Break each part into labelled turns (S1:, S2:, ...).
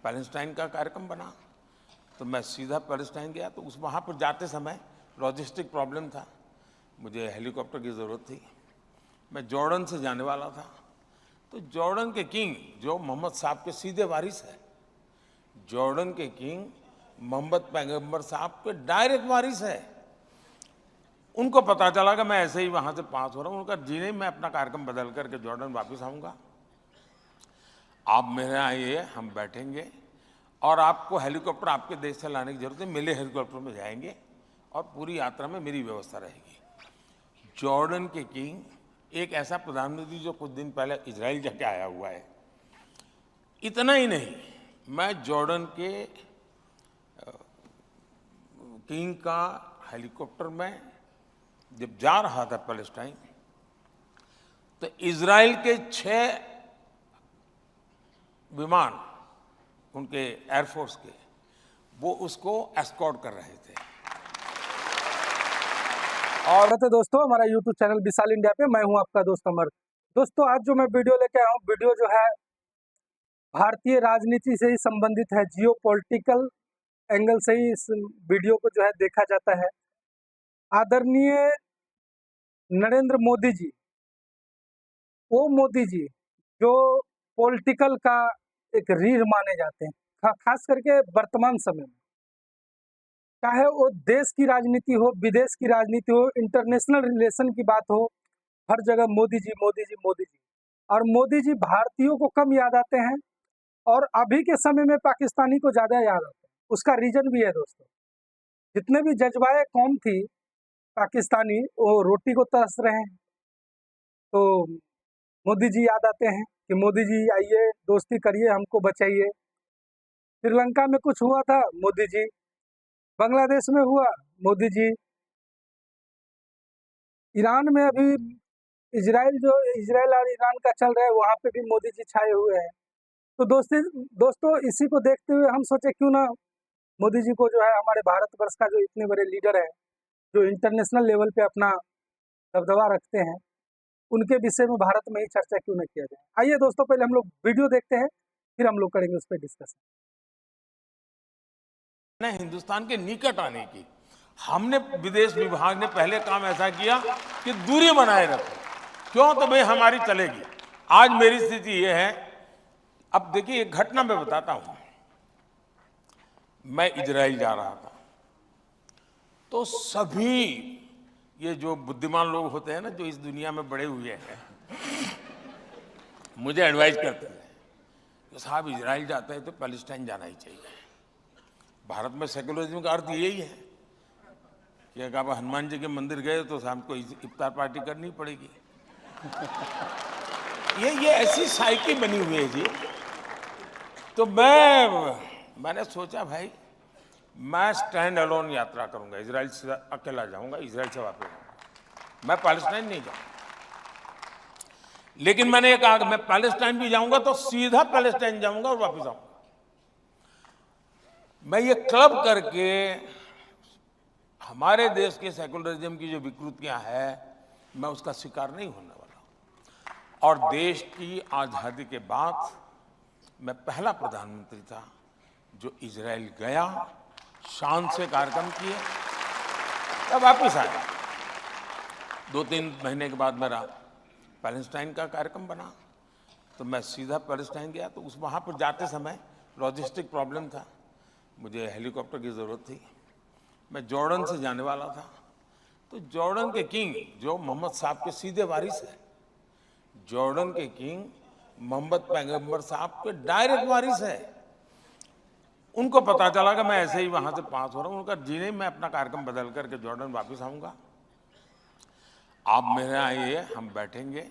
S1: Palestine का कार्यक्रम बना तो मैं सीधा पैलेस्टाइन गया। तो वहाँ पर जाते समय लॉजिस्टिक प्रॉब्लम था, मुझे हेलीकॉप्टर की ज़रूरत थी। मैं जॉर्डन से जाने वाला था, तो जॉर्डन के किंग जो मोहम्मद साहब के सीधे वारिस है, जॉर्डन के किंग मोहम्मद पैगंबर साहब के डायरेक्ट वारिस है। उनको पता चला कि मैं ऐसे ही वहाँ से पास हो रहा हूँ। उनका जी नहीं, मैं अपना कार्यक्रम बदल करके जॉर्डन वापस आऊँगा, आप मेरे यहाँ आइए, हम बैठेंगे और आपको हेलीकॉप्टर आपके देश से लाने की जरूरत है, मेरे हेलीकॉप्टर में जाएंगे और पूरी यात्रा में मेरी व्यवस्था रहेगी। जॉर्डन के किंग एक ऐसा प्रधानमंत्री जो कुछ दिन पहले इजराइल जाके आया हुआ है। इतना ही नहीं, मैं जॉर्डन के किंग का हेलीकॉप्टर में जब जा रहा था पैलेस्टाइन, तो इजराइल के 6 विमान उनके एयरफोर्स के, वो उसको एस्कॉर्ट कर रहे थे।
S2: और दोस्तों, हमारा YouTube चैनल विशाल इंडिया पे मैं हूं आपका दोस्त अमर। दोस्तों, आज जो मैं वीडियो लेके आया हूं, वीडियो जो है भारतीय राजनीति से ही संबंधित है, जियो पॉलिटिकल एंगल से ही इस वीडियो को जो है देखा जाता है। आदरणीय नरेंद्र मोदी जी, वो मोदी जी जो पॉलिटिकल का एक रीढ़ माने जाते हैं, खास करके वर्तमान समय में, चाहे वो देश की राजनीति हो, विदेश की राजनीति हो, इंटरनेशनल रिलेशन की बात हो, हर जगह मोदी जी मोदी जी मोदी जी। और मोदी जी भारतीयों को कम याद आते हैं और अभी के समय में पाकिस्तानी को ज़्यादा याद आते हैं। उसका रीजन भी है दोस्तों, जितने भी जज्बाए कौम थी पाकिस्तानी, वो रोटी को तरस रहे हैं, तो मोदी जी याद आते हैं कि मोदी जी आइए, दोस्ती करिए, हमको बचाइए। श्रीलंका में कुछ हुआ था, मोदी जी। बांग्लादेश में हुआ, मोदी जी। ईरान में अभी इजराइल और ईरान का चल रहा है, वहाँ पे भी मोदी जी छाए हुए हैं। तो दोस्तों, इसी को देखते हुए हम सोचे क्यों ना मोदी जी को जो है, हमारे भारतवर्ष का जो इतने बड़े लीडर है, जो इंटरनेशनल लेवल पे अपना दबदबा रखते हैं, उनके विषय में भारत में ही चर्चा क्यों न किया जाए। आइए दोस्तों, पहले हम लोग वीडियो देखते हैं, फिर हम लोग करेंगे उस पर डिस्कशन।
S1: हिंदुस्तान के निकट आने की, हमने विदेश विभाग ने पहले काम ऐसा किया कि दूरी बनाए रखो, क्यों तो भाई हमारी चलेगी। आज मेरी स्थिति यह है, अब देखिए एक घटना मैं बताता हूं। मैं इजराइल जा रहा था, तो सभी ये जो बुद्धिमान लोग होते हैं ना, जो इस दुनिया में बड़े हुए हैं, मुझे एडवाइस करते हैं कि साहब इजराइल जाते हैं तो पैलेस्टाइन जाना ही चाहिए। भारत में सेकुलरिज्म का अर्थ यही है कि अगर आप हनुमान जी के मंदिर गए तो शाम को इफ्तार पार्टी करनी पड़ेगी। ये ऐसी साइकी बनी हुई है जी। तो मैंने सोचा भाई मैं स्टैंड अलोन यात्रा करूंगा, इजराइल से अकेला जाऊंगा, इजराइल से वापस आऊंगा, मैं पैलेस्टाइन नहीं जाऊंगा। लेकिन मैंने ये कहा कि मैं पैलेस्टाइन भी जाऊंगा तो सीधा पैलेस्टाइन जाऊंगा और वापस आऊंगा। मैं ये क्लब करके हमारे देश के सेकुलरिज्म की जो विकृतियां हैं, मैं उसका शिकार नहीं होने वाला। और देश की आजादी के बाद मैं पहला प्रधानमंत्री था जो इजराइल गया, शान से कार्यक्रम किए, तब वापस आया। 2-3 महीने के बाद मेरा पैलेस्टाइन का कार्यक्रम बना, तो मैं सीधा पैलेस्टाइन गया। तो वहाँ पर जाते समय लॉजिस्टिक प्रॉब्लम था, मुझे हेलीकॉप्टर की ज़रूरत थी। मैं जॉर्डन से जाने वाला था, तो जॉर्डन के किंग जो मोहम्मद साहब के सीधे वारिस है, जॉर्डन के किंग मोहम्मद पैगंबर साहब के डायरेक्ट वारिस है। उनको पता चला कि मैं ऐसे ही वहाँ से पास हो रहा हूँ। उनका जी नहीं, मैं अपना कार्यक्रम बदल करके जॉर्डन वापस आऊँगा, आप मेरे यहाँ आइए, हम बैठेंगे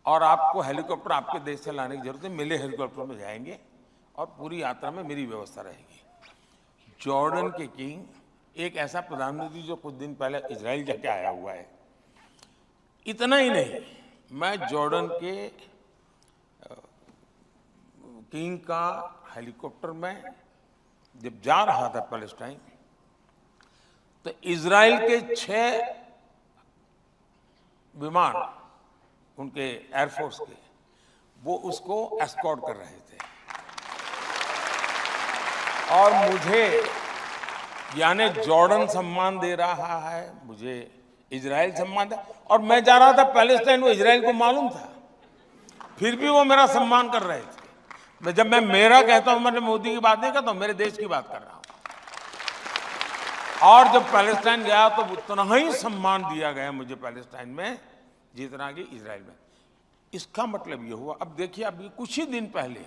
S1: और आपको हेलीकॉप्टर आपके देश से लाने की जरूरत है, मेरे हेलीकॉप्टर में जाएंगे और पूरी यात्रा में मेरी व्यवस्था रहेगी। जॉर्डन के किंग एक ऐसा प्रधानमंत्री जो कुछ दिन पहले इजराइल जाके आया हुआ है। इतना ही नहीं, मैं जॉर्डन के किंग का हेलीकॉप्टर में जब जा रहा था पैलेस्टाइन, तो इजराइल के 6 विमान उनके एयरफोर्स के, वो उसको एस्कॉर्ट कर रहे थे। और मुझे यानी जॉर्डन सम्मान दे रहा है, मुझे इजराइल सम्मान दे, और मैं जा रहा था पैलेस्टाइन, वो इजराइल को मालूम था, फिर भी वो मेरा सम्मान कर रहे थे। जब मैं मेरा कहता हूं, मैंने मोदी की बात नहीं करता हूं, मेरे देश की बात कर रहा हूं। और जब पैलेस्टाइन गया तो उतना ही सम्मान दिया गया मुझे पैलेस्टाइन में जितना कि इजराइल में। इसका मतलब ये हुआ, अब देखिए, अभी कुछ ही दिन पहले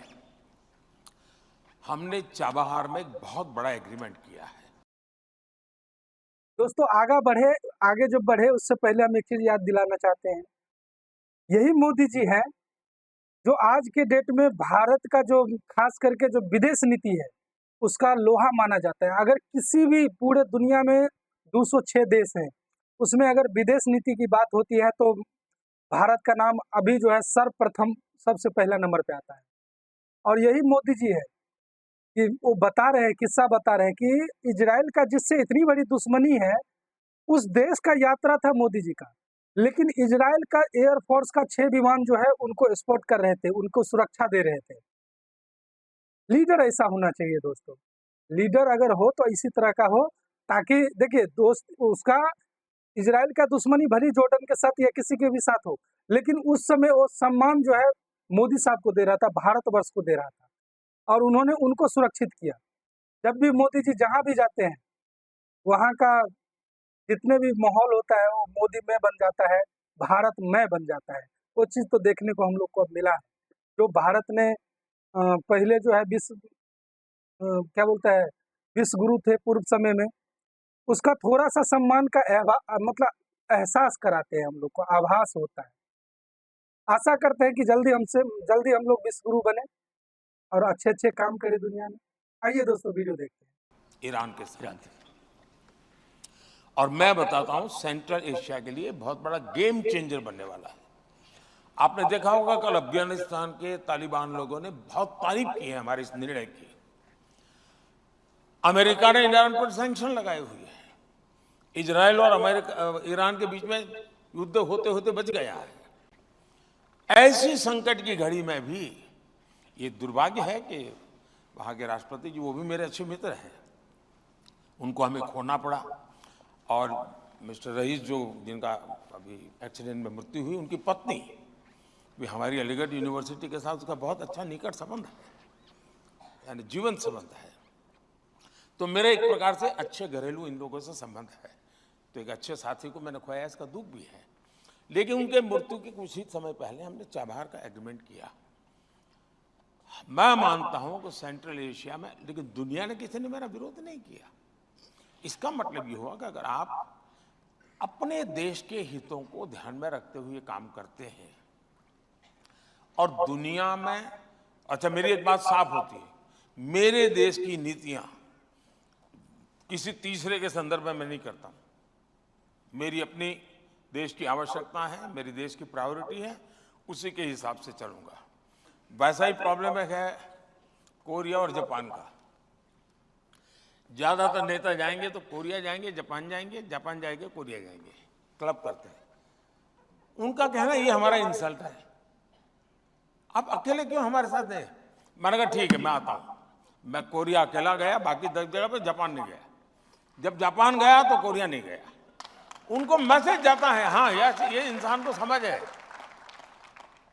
S1: हमने चाबहार में एक बहुत बड़ा एग्रीमेंट किया है।
S2: दोस्तों आगे जब बढ़े उससे पहले हम एक चीज याद दिलाना चाहते हैं, यही मोदी जी हैं जो आज के डेट में भारत का जो खास करके जो विदेश नीति है उसका लोहा माना जाता है। अगर किसी भी पूरे दुनिया में 206 देश हैं, उसमें अगर विदेश नीति की बात होती है तो भारत का नाम अभी जो है सर्वप्रथम सबसे पहला नंबर पे आता है। और यही मोदी जी है कि वो किस्सा बता रहे हैं कि इजराइल का जिससे इतनी बड़ी दुश्मनी है, उस देश का यात्रा था मोदी जी का, लेकिन इजराइल का एयरफोर्स का 6 विमान जो है उनको स्पॉट कर रहे थे, उनको सुरक्षा दे रहे थे। लीडर ऐसा होना चाहिए दोस्तों, लीडर अगर हो तो इसी तरह का हो, ताकि देखिए दोस्त उसका इजराइल का दुश्मनी भली जॉर्डन के साथ या किसी के भी साथ हो, लेकिन उस समय वो सम्मान जो है मोदी साहब को दे रहा था, भारतवर्ष को दे रहा था, और उन्होंने उनको सुरक्षित किया। जब भी मोदी जी जहां भी जाते हैं, वहां का जितने भी माहौल होता है वो मोदी में बन जाता है, भारत में बन जाता है। वो चीज तो देखने को हम लोग को अब मिला है। जो भारत ने पहले जो है क्या बोलता है, विश्व गुरु थे पूर्व समय में, उसका थोड़ा सा सम्मान का मतलब एहसास कराते हैं हम लोग को, आभास होता है। आशा करते हैं कि जल्दी हम लोग विश्व गुरु बने और अच्छे अच्छे काम करें दुनिया में। आइए दोस्तों वीडियो देखते हैं।
S1: ईरान के साथ, और मैं बताता हूं सेंट्रल एशिया के लिए बहुत बड़ा गेम चेंजर बनने वाला है। आपने देखा होगा कल अफगानिस्तान के तालिबान लोगों ने बहुत तारीफ की है हमारे इस निर्णय की। अमेरिका ने ईरान पर सैंक्शन लगाए हुए हैं, इजराइल और ईरान के बीच में युद्ध होते होते बच गया है। ऐसी संकट की घड़ी में भी ये दुर्भाग्य है कि वहां के राष्ट्रपति जी, वो भी मेरे अच्छे मित्र हैं, उनको हमें खोना पड़ा। और मिस्टर रईस जो जिनका अभी एक्सीडेंट में मृत्यु हुई, उनकी पत्नी भी हमारी अलीगढ़ यूनिवर्सिटी के साथ उसका बहुत अच्छा निकट संबंध है, यानी जीवन संबंध है। तो मेरे एक प्रकार से अच्छे घरेलू इन लोगों से संबंध है, तो एक अच्छे साथी को मैंने खोया, इसका दुख भी है। लेकिन उनके मृत्यु के कुछ ही समय पहले हमने चाबहार का एग्रीमेंट किया। मैं मानता हूं कि सेंट्रल एशिया में, लेकिन दुनिया ने किसी ने मेरा विरोध नहीं किया। इसका मतलब ये हुआ कि अगर आप अपने देश के हितों को ध्यान में रखते हुए काम करते हैं और दुनिया में, अच्छा मेरी एक बात साफ होती है, मेरे देश की नीतियां किसी तीसरे के संदर्भ में मैं नहीं करता हूं। मेरी अपनी देश की आवश्यकता है, मेरी देश की प्रायोरिटी है, उसी के हिसाब से चलूंगा। वैसा ही प्रॉब्लम है कोरिया और जापान का। ज्यादातर नेता जाएंगे तो कोरिया जाएंगे, जापान जाएंगे, जापान जाएंगे कोरिया जाएंगे, क्लब करते हैं। उनका कहना ये हमारा इंसल्ट है, आप अकेले क्यों हमारे साथ नहीं? मैंने कहा ठीक है मैं आता हूं। मैं कोरिया अकेला गया, बाकी 10 जगह पर जापान नहीं गया। जब जापान गया तो कोरिया नहीं गया। उनको मैसेज जाता है, हाँ ये इंसान को समझ है।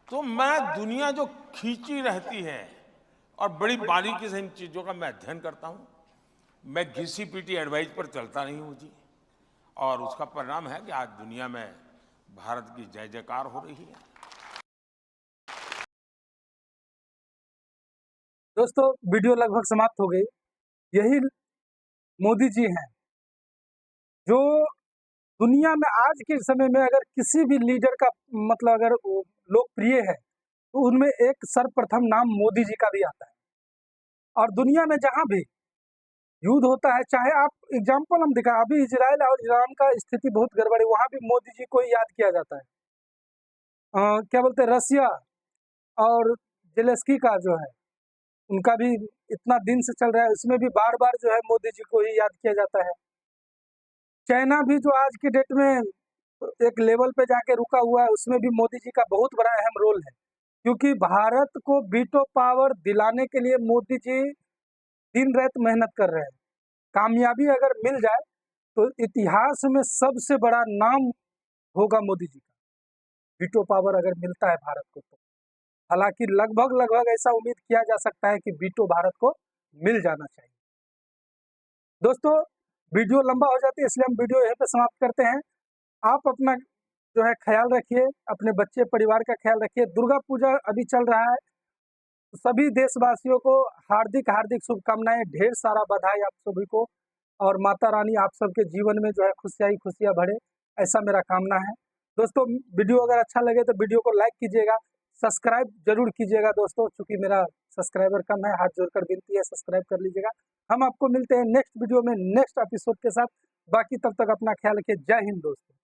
S1: तो मैं दुनिया जो खींची रहती है और बड़ी बारीकी से इन चीजों का मैं अध्ययन करता हूं। मैं घिसी पीटी एडवाइस पर चलता नहीं हूं जी, और उसका परिणाम है कि आज दुनिया में भारत की जय जयकार हो रही है।
S2: दोस्तों वीडियो लगभग समाप्त हो गई। यही मोदी जी हैं जो दुनिया में आज के समय में अगर किसी भी लीडर का मतलब अगर वो लोकप्रिय है तो उनमें एक सर्वप्रथम नाम मोदी जी का भी आता है। और दुनिया में जहां भी युद्ध होता है, चाहे आप एग्जाम्पल हम दिखा, अभी इजराइल और ईरान का स्थिति बहुत गड़बड़ है, वहां भी मोदी जी को ही याद किया जाता है। क्या बोलते हैं, रसिया और जेलेस्की का जो है उनका भी इतना दिन से चल रहा है, उसमें भी बार बार जो है मोदी जी को ही याद किया जाता है। चाइना भी जो आज के डेट में एक लेवल पे जाके रुका हुआ है, उसमें भी मोदी जी का बहुत बड़ा अहम रोल है, क्योंकि भारत को वीटो पावर दिलाने के लिए मोदी जी दिन रात मेहनत कर रहे हैं। कामयाबी अगर मिल जाए तो इतिहास में सबसे बड़ा नाम होगा मोदी जी का, वीटो पावर अगर मिलता है भारत को तो। हालांकि लगभग ऐसा उम्मीद किया जा सकता है कि वीटो भारत को मिल जाना चाहिए। दोस्तों, वीडियो लंबा हो जाती है इसलिए हम वीडियो यहीं पे समाप्त करते हैं। आप अपना जो है ख्याल रखिए, अपने बच्चे परिवार का ख्याल रखिए। दुर्गा पूजा अभी चल रहा है, सभी देशवासियों को हार्दिक हार्दिक शुभकामनाएं, ढेर सारा बधाई आप सभी को, और माता रानी आप सबके जीवन में जो है खुशियाँ ही खुशियाँ भरे, ऐसा मेरा कामना है। दोस्तों, वीडियो अगर अच्छा लगे तो वीडियो को लाइक कीजिएगा, सब्सक्राइब जरूर कीजिएगा दोस्तों, चूंकि मेरा सब्सक्राइबर कम है, हाथ जोड़कर विनती है, सब्सक्राइब कर लीजिएगा। हम आपको मिलते हैं नेक्स्ट वीडियो में नेक्स्ट एपिसोड के साथ। बाकी तब तक अपना ख्याल रखिए। जय हिंद दोस्तों।